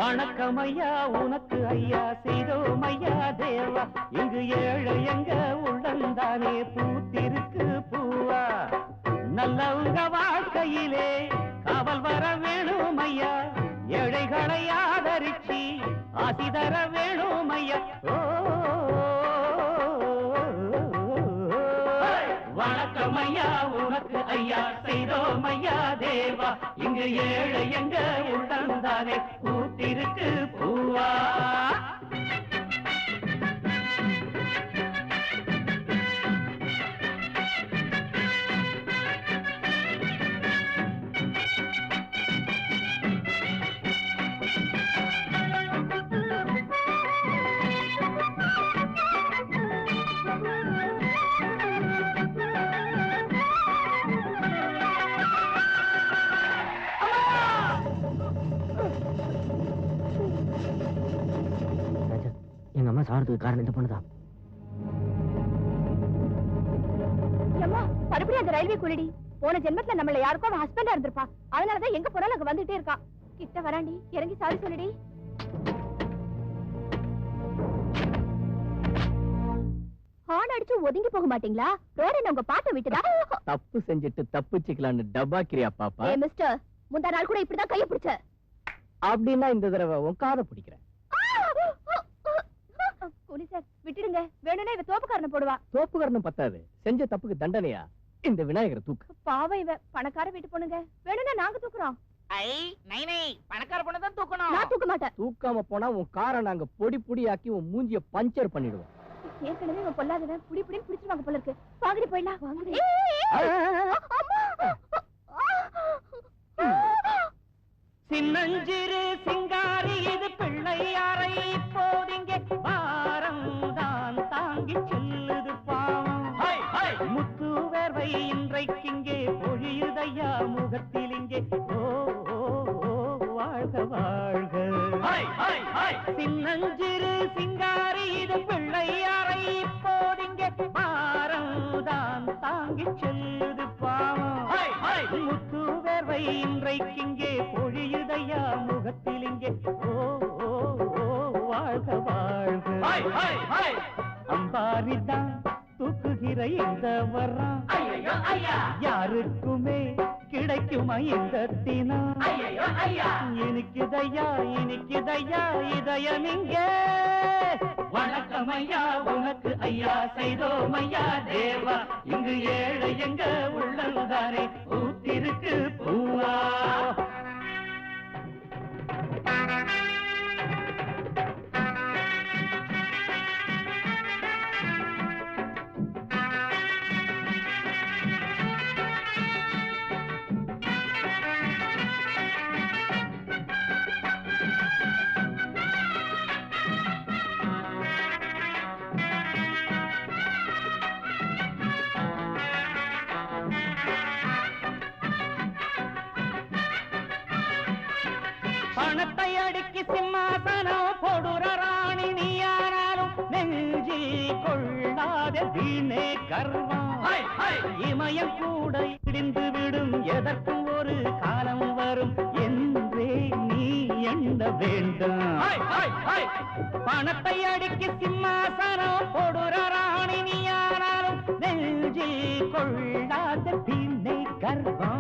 வணக்கம் ஐயா உனக்கு ஐயா செய்தோம் ஐயா தேவா இங்கு ஏழை எங்க உள்ளந்தானே பூத்திருக்கு பூவா நல்லவங்க வாழ்க்கையிலே காவல் வர வேணும் ஐயா ஏழைகளை ஆதரிச்சு ஆசி தர வேணும் ஐயா வணக்கம் ஐயா உனக்கு ஐயா செய்தோம் ஐயா தேவா இங்கு ஏழை எங்க உள்ளந்தானே பூத்திருக்கு பூவா எங்க அம்மா சாகிறதுக்கு காரணம் இந்த பொண்ணுதான். மறுபடியும் அந்த ரயில்வே குளிடி போன ஜென்மத்துல நம்மள யாருக்கும் அவன் ஹஸ்பண்டா இருந்திருப்பா. அதனாலதான் எங்க போனாலும் அங்க வந்துட்டே இருக்கா. கிட்ட வராண்டி இறங்கி சாரி சொல்லுடி. ஹார்ன் அடிச்சு ஒதுங்கி போக மாட்டீங்களா? ரோட உங்க பாட்ட விட்டுதா? தப்பு செஞ்சுட்டு தப்பிச்சுக்கலான்னு டப்பாக்கிறியா பாப்பா? மிஸ்டர் முந்தா நாள் கூட இப்படிதான் கைய பிடிச்ச. அப்படின்னா இந்த தடவை உன் காதை பிடிக்கிறேன். சார் விட்டுடுங்க. வேணும்னா இவ தோப்புக்காரனை போடுவா. தோப்புக்காரனும் பத்தாது, செஞ்ச தப்புக்கு தண்டனையா இந்த விநாயகரை தூக்கு. பாவம் இவ பணக்கார வீட்டு பொண்ணுங்க. வேணும்னா நாங்க தூக்குறோம். பணக்கார பொண்ணு தான் தூக்கணும். நான் தூக்க மாட்டேன். தூக்காம போனா உன் காரை நாங்க பொடி பொடியாக்கி உன் மூஞ்சிய பஞ்சர் பண்ணிடுவோம். ஏற்கனவே இவன் பொல்லாதவன். புடி புடின்னு பிடிச்சிருவாங்க போல இருக்கு. வாங்கடி போயிடலாம். வாங்கடி. சின்னஞ்சிறு சிங்காரி இது பிள்ளையாரை போதிங்கே வாரம் தான் தாங்கி செல்லுது பாவம். முத்து வேர்வை இன்றைக்கிங்கே பொழியுதையா முகத்தில் இங்கே வாழ்க வாழ்க. சின்னஞ்சிறு சிங்காரி இது பிள்ளையாரை போதிங்கே வாரம் தான் தாங்கி செல்லுது பாவம். முத்து வேர்வை இன்றைக்கிங்கே பொழியுதையா முகத்தில் இங்கே வாழ்க வாழ்க. அம்பாரிதான் தூக்குகிற இந்த வர்றான் யாருக்குமே கிடைக்குமா இந்த தினம்? இனிக்குதையா இனிக்குதையா இதயம் இங்கே. வணக்கம் ஐயா உனக்கு ஐயா செய்தோம் ஐயா தேவா இங்கு ஏழை எங்க உள்ளதாரே பூத்திருக்கு பூவா. பணத்தை அடுக்கி சிம்மாசனம் போடுற ராணி நீயானாலும் நெஞ்சில் கொள்ளாத வீணே கர்வம். இமயம் கூட இடிந்து விடும் எதற்கும் ஒரு காலம் வரும் என்றே நீ எண்ண வேண்டும். பணத்தை அடுக்கி சிம்மாசனம் போடுற ராணி நீயானாலும் நெஞ்சில் கொள்ளாத வீணே கர்வம்.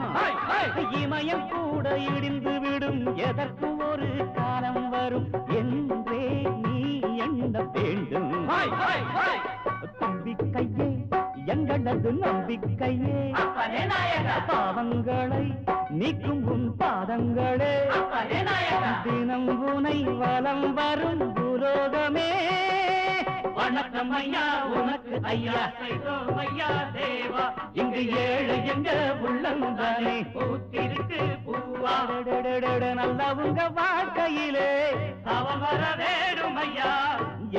இமயம் கூட இடிந்து விடும் எதற்கும் ஒரு காலம் வரும் என்றே நீ எண்ண வேண்டும். தும்பிக்கையே எங்களது நம்பிக்கையே பாவங்களை நீக்கும் உன் பாதங்களே தினம் உனை வலம் வரும் புரோகமே. வணக்கம் ஐயா உனக்கு ஐயா செய்தோம் ஐயா தேவா இங்கு ஏழை எங்க உள்ளந்தானே பூத்திருக்கு பூவா. நல்லவங்க வாழ்க்கையிலே அவன் வர வேணும் ஐயா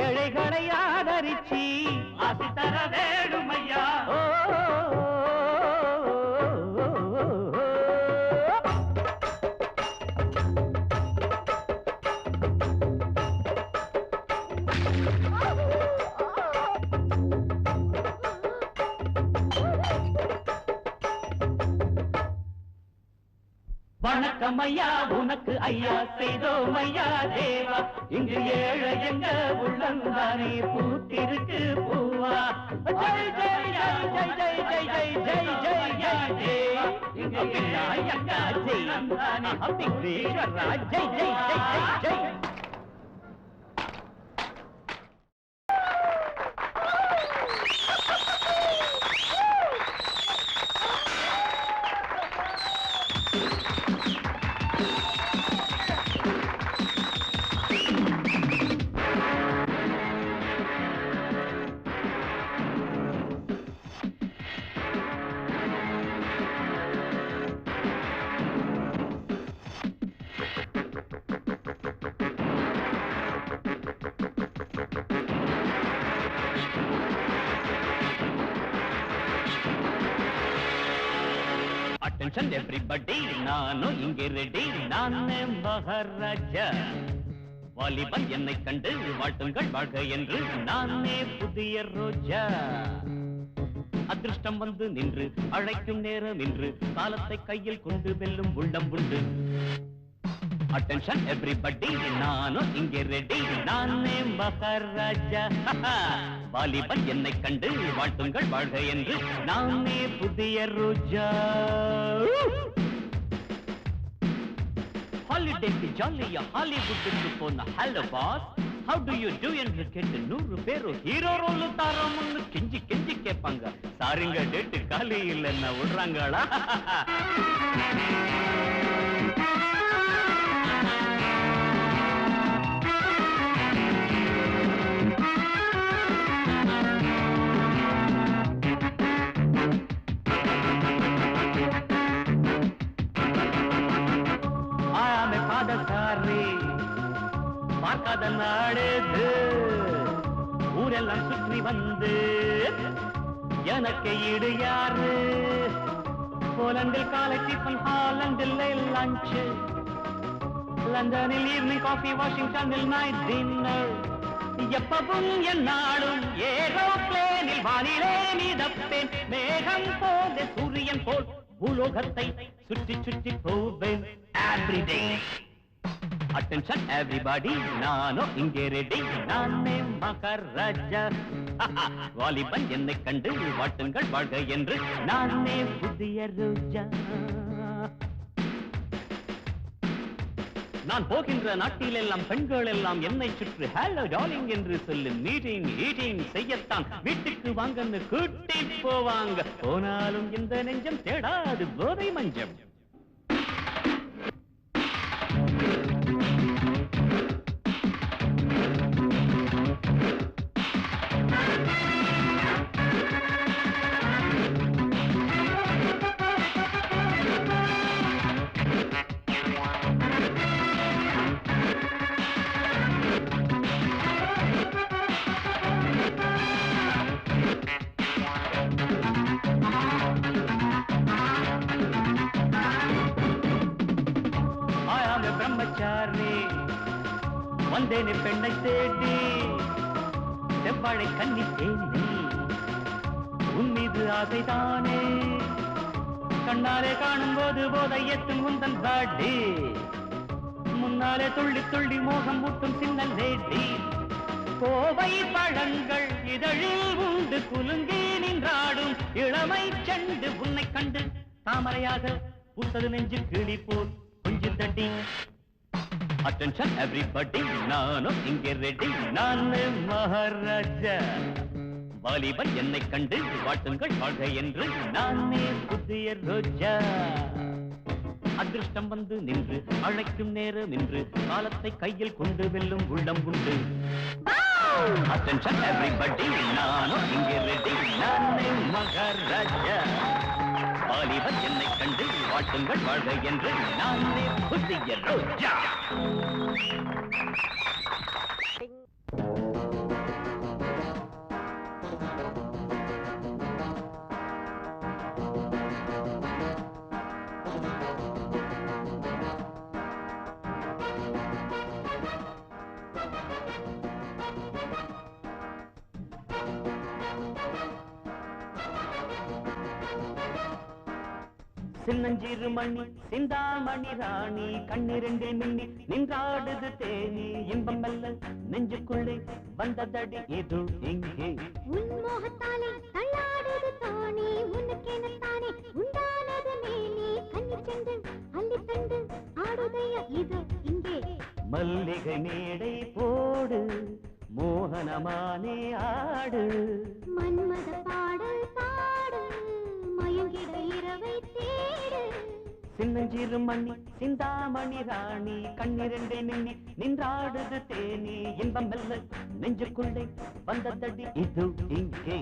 ஏழைகளை ஆதரிச்சு ஆசி தர வேணும் ஐயா. வணக்கம் ஐயா உனக்கு ஐயா செய்தோம் ஐயா தேவா இங்கு ஏழை எங்க உள்ளந்தானே பூத்திருக்கு பூவா ஜெய் ஜெய் ஜெய் ஜெய் ஜெய் ஜெய் ஜெய் ஜெய் ஜெய் ஜெய் ஜெய் இங்கு விநாயகா ஜெய் விக்னேஸ்வரா ஜெய் ஜெய் ஜெய் ஜெய் ஜெய் Attention everybody, நானோ இங்கே ரெடி, நானே மகாராஜா. வாலிபன் என்னை கண்டு வாழ்த்துங்கள் வாழ்க என்று நானே புதிய ரோஜா. அதிர்ஷ்டம் வந்து நின்று அழைக்கும் நேரம் இன்று காலத்தை கையில் கொண்டு வெல்லும் உள்ளம் உண்டு. Attention everybody, நானோ இங்கே ரெடி, நானே மகாராஜா. வாலிபன் என்னை கண்டு வாழ்த்துங்கள் வாழ்க என்று நானே புதிய ரோஜா. ஹாலிடேக்கு ஜாலியா ஹாலிவுட்டுக்கு போன hello boss how do you do என்று கேட்டு 100 பேரும் ஹீரோ ரோல் தாரோம்னு கெஞ்சி கெஞ்சி கேட்பாங்க. சாரிங்க டேட்டு காலி இல்லைன்னா விடுறாங்களா? பார்க்காத நாடேது ஊரெல்லாம் சுற்றி வந்து எனக்கு ஈடு யாரு? போலண்டில் காலை டிஃபன், ஹாலண்டில் லஞ்ச், லண்டனில் ஈவினிங் காஃபி, வாஷிங்டனில் நைட் டின்னர். எப்பவும் என் நாடும் ஏரோப்ளேனில் வானிலே மிதப்பேன். மேகம் போல சூரியன் போல் பூலோகத்தை சுற்றி சுற்றி போவேன் எவ்ரிடே. Attention everybody, நானோ இங்கே ரெடி, நானே மகாராஜா. வாலிபன் என்னை கண்டு வாழ்த்துங்கள் வாழ்க என்று நானே புதிய ரோஜா. நான் போகின்ற நாட்டில் எல்லாம் பெண்கள் எல்லாம் என்னை சுற்றி ஹலோ டார்லிங் என்று சொல்லி மீட்டிங் ஈட்டிங் செய்யத்தான் வீட்டுக்கு வாங்கன்னு கூட்டி போவாங்க. போனாலும் இந்த நெஞ்சம் தேடாது போதை மஞ்சம். வந்தேனே பெண்ணை தேடி, செவ்வாழை கண்ணி தேடி, உன் மீது ஆசைதானே. கண்ணாலே காணும் போது போதை எத்தும் உந்தன் பாடி, முன்னாலே துள்ளி துள்ளி மோகம் ஊட்டும் சின்ன லேடி. கோவை பழங்கள் இதழில் உண்டு குலுங்கி நின்றாடும் இளமை செண்டு உன்னை கண்டு தாமரையாக பூத்தது நெஞ்சு கிளி போல் கொஞ்சி தட்டி. Attention everybody, நானோ இங்கே ரெடி, நானே மகாராஜா. வாலிபன் என்னை கண்டு வாழ்த்துங்கள் வாழ்க என்று நானே புதிய ரோஜா. அதிர்ஷ்டம் வந்து நின்று அழைக்கும் நேரம் இன்று காலத்தை கையில் கொண்டு வெல்லும் உள்ளம் உண்டு. Attention everybody, நானோ இங்கே ரெடி, நானே மகாராஜா. வாலிபன் என்னை கண்டு வாழ்த்துங்கள் வாழ்க என்று நானே புதிய ரோஜா. சின்னஞ்சிறு மணி சிந்தாமணி ராணி கண்ணிரண்டில் மின்னி நின்றாடுது தேனி இன்பம் மெல்ல நெஞ்சுக்குள்ளே வந்ததடி இது இங்கே உன்மோகத்தாலே தள்ளாடுது தானே உனக்கெனத்தானே உண்டானது மேலே கன்னிச்செண்டு அள்ளித்தண்டு ஆடுதைய இது இங்கே மல்லிகை மேடை போடு மோகனமானே ஆடு மன்மத பாடல் பாடு மயங்கிட இரவை தேடு சின்னஞ்சிறு மணி சிந்தாமணி ராணி கண்ணிரண்டை மின்னி நின்றாடுது தேனி இன்பம் மெல்ல நெஞ்சுக்குள்ளே வந்ததடி இது இங்கே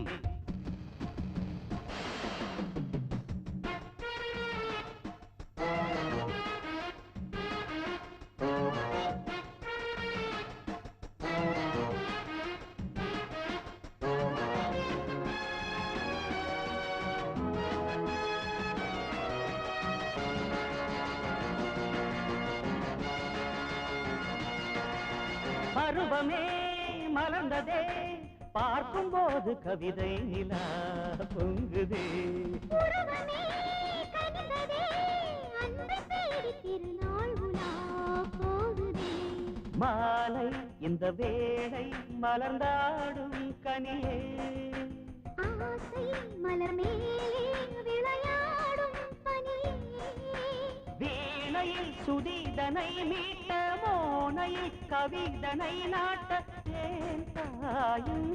பருவமே மலர்ந்ததே பார்க்கும் போது கவிதை நிலா பொங்குதே உறவமே கனிந்ததே அன்பை தேடி திருநாள் உலா போகுதே மாலை இந்த வேளை மலர்ந்தாடும் கனியே ஆசை மலர் மேலே விளையாடும் பனியே வீணையில் சுதிதனை மீட்ட மோனையில் கவிதனை நாட்ட ஏன் தாயும்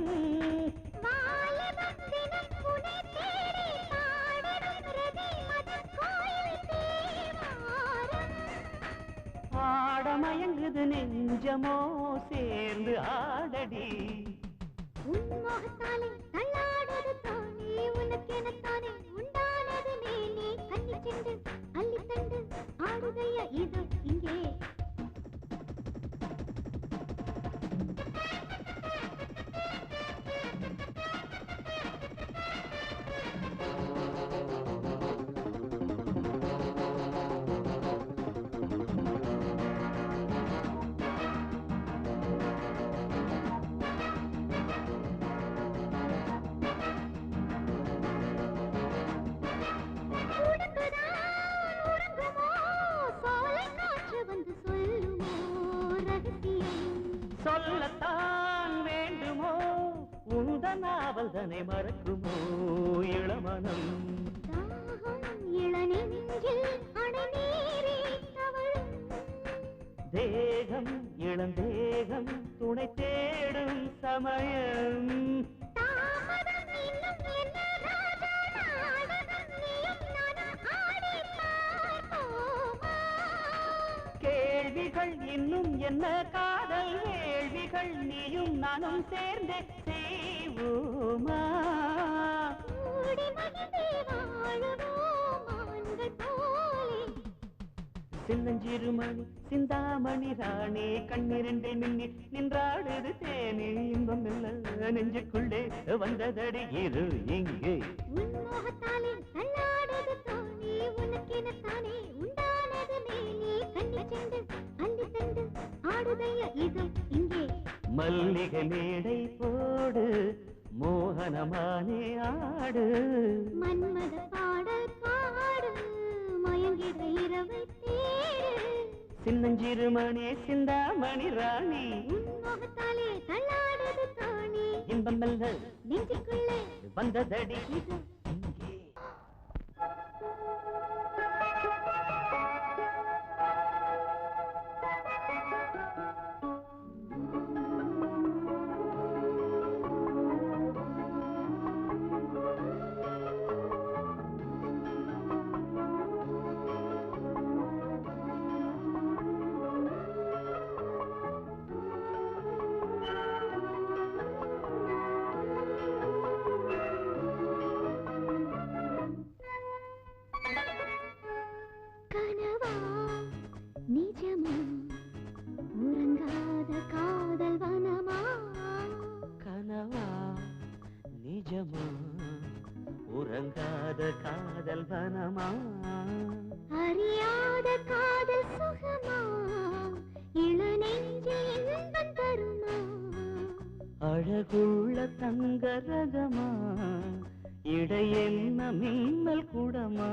வாலிபம் தினம் உனை தேடி பாடணும் ரதி மதன் கோயில் தேவாரம் ஆடமயங்குது நெஞ்சமோ சேர்ந்து ஆடடி உன்மோகத்தாலே தள்ளாடுது தானே உனக்கெனத்தானே உண்டானது மேலே கன்னிச்செண்டு அள்ளித்தண்டு ஆடுதைய இது இங்கே சொல்லத்தான் வேண்டுமோ உந்தன் நாவல்தனை மறக்குமோ இளமனம் இளநெஞ்சில் அடைநீரே தவழும் தேகம் இளந்தேகம் துணை தேடும் சமயம் தாமதம் இன்னும் என்ன ராஜா நாடகம் நீயும் நானும் ஆடி பார்ப்போமா கேள்விகள் இன்னும் என்ன காதல் வேள்விகள் நீயும் நானும் சேர்ந்தே செய்வோமா கூடி மகிழ்ந்தே வாழுவோம் ஆண்கள் போலே சின்னஞ்சிறு மணி சிந்தாமணி ராணி கண்ணிரண்டை மின்னி நின்றாடுது தேனி இன்பம் இல்ல நெஞ்சுக்குள்ளே வந்ததடி இரு இங்கே உன்மோகத்தாலே தள்ளாடுது தானே உனக்கெனத்தானே உண்டானது மேலே கன்னிச்செண்டு அள்ளித்தண்டு ஆடுதைய இது இங்கே மல்லிகை மேடை போடு மோகனமானே ஆடு மன்மத பாடல் பாடு மயங்கிட இரவை தேடு சின்னஞ்சிறு மணி சிந்தாமணி ராணி உன்மோகத்தாலே தள்ளாடுது தானே இன்பம் இல்ல நெஞ்சுக்குள்ளே வந்ததடி இது இங்கே கனவா நிஜமா உறங்காத காதல் வனமா கனவா நிஜமா உறங்காத காதல் வனமா அறியாத காதல் சுகமா இளநெஞ்சில் இன்பம் தருமா அழகுள்ள தங்க ரகமா இடையென்ன மின்னல் குடமா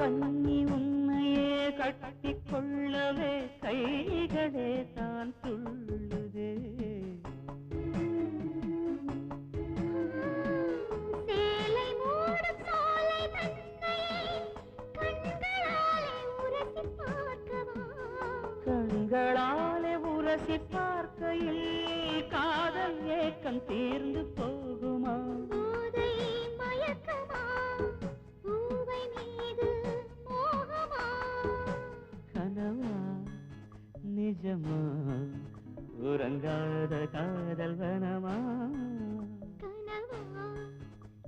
கண்ணி உன்னையே கட்டிக் கொள்ளவே கைகளே தான் துள்ளுதே. சேலை மூடும் சோலை தன்னை கண்களாலே உரசி பார்க்கவா? கண்களாலே உரசி பார்க்கையில் காதல் ஏக்கம் தீர்ந்து போகுமா? போதை மயக்கமா? பூவை மீது மோகமா? கனவா நிஜமா உறங்காத காதல் வனமா? கனவா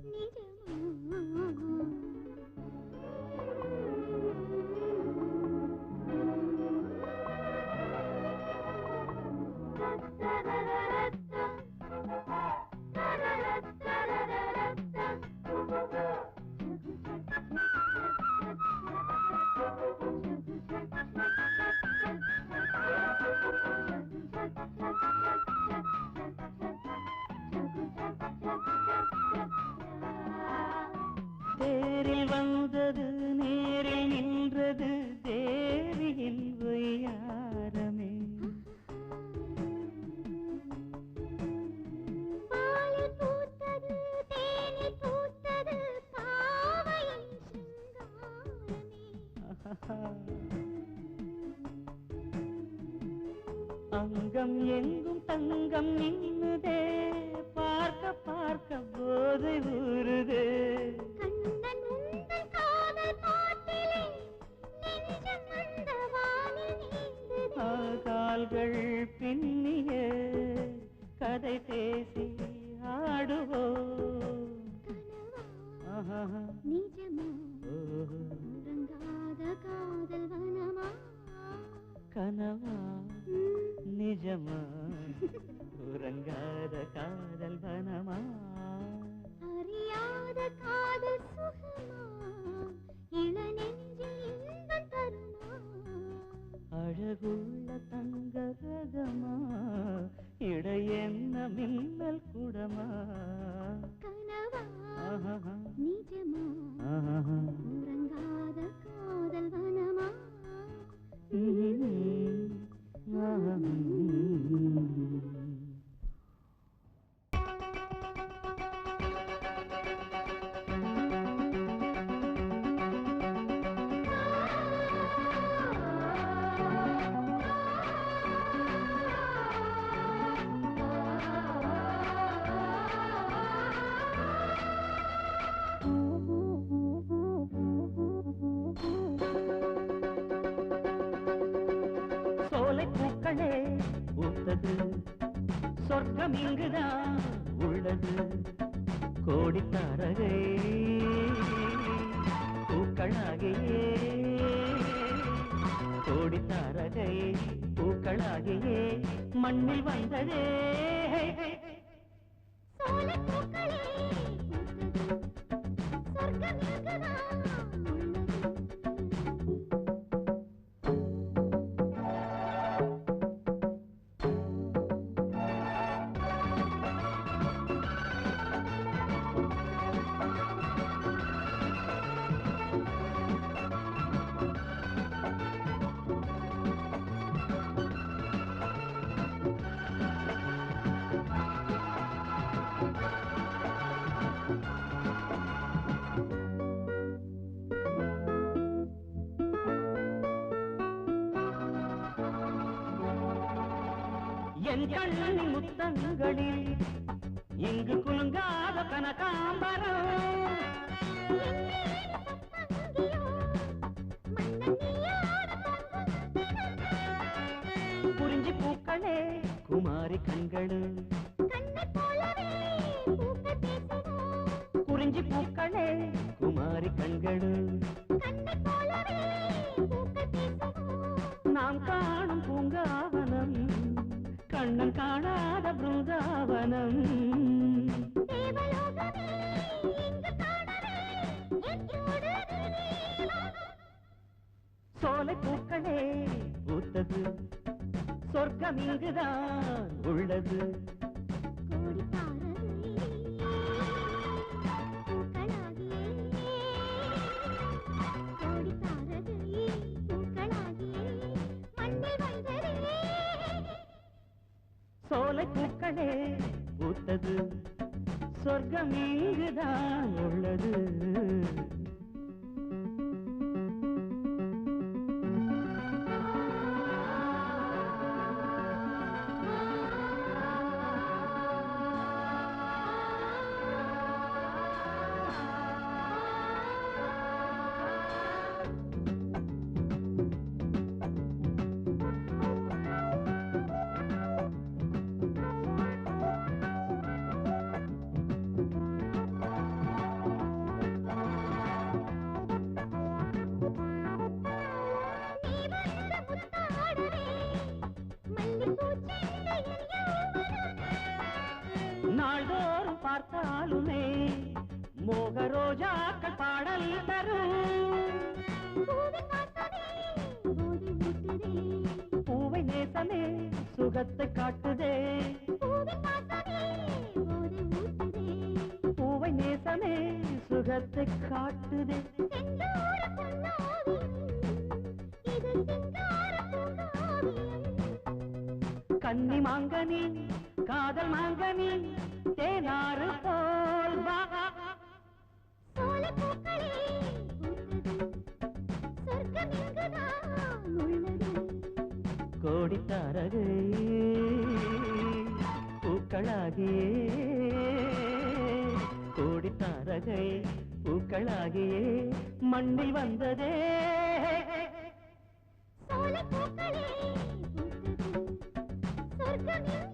நிஜமா? தேரில் வந்தது நேரில் நின்றது தேவியின் வையாரமே. பாலில் பூத்தது தேனில் பூத்தது பாவையின் சிங்காரமே. அங்கம் எங்கும் தங்கம் நின்னுதே பார்க்க பார்க்க போதை ஊறுதே. கண்ணன் உந்தன் காதல் பாட்டிலே நெஞ்சம் அந்த வானில் நீந்துதே. கால்கள் பின்னிய கதை பேசி ஆடுவோம். கனவா நிஜமா? உறங்காத காதல் வனமா? கனவா நிஜமா உறங்காத காதல் வனமா? அறியாத காதல் சுகமா? இளநெஞ்சில் இன்பம் தருமா? அழகுள்ள தங்க ரகமா இடை என்ன மின்னல் குடமா? கனவா ஆஹா நிஜமா? ஆஹா உறங்காத காதல் வனமா? பூக்களே பூத்தது சொர்க்கம் இங்குதான் உள்ளது. கோடித்தாரகை பூக்களாகியே கோடித்தாரகை பூக்களாகியே மண்ணில் வந்ததே. சோலைப் பூக்களே பூத்தது சொர்க்கம் இங்குதான் உள்ளது. என் கண்ணின் முத்தங்களில் இங்கு குலுங்காத கனகாம்பரம். குறிஞ்சி பூக்களே குமாரி கண்களு குறிஞ்சி பூக்களே குமாரி கண்களு நாம் காணும் பூங்காவனம் கண்ணன் காணாத பிருந்தாவனம். சோலை பூக்களே பூத்தது சொர்க்கம் இங்குதான் உள்ளது. கோடி சோலை பூக்களே பூத்தது சொர்க்கம் இங்குதான் உள்ளது. நாள்தோறும் பார்த்தாலுமே மோக ரோஜாக்கள் பாடல் தரும். பூவை நேசமே சுகத்தை காட்டுதே. பூவை நேசமே சுகத்தை காட்டுதே. கன்னி மாங்கனி காதல் மாங்கனி தேனாறு போல் வா. கோடித்தாரகை பூக்களாகியே கோடித்தாரகை பூக்களாகியே மண்ணில் வந்ததே. சொர்க்கம்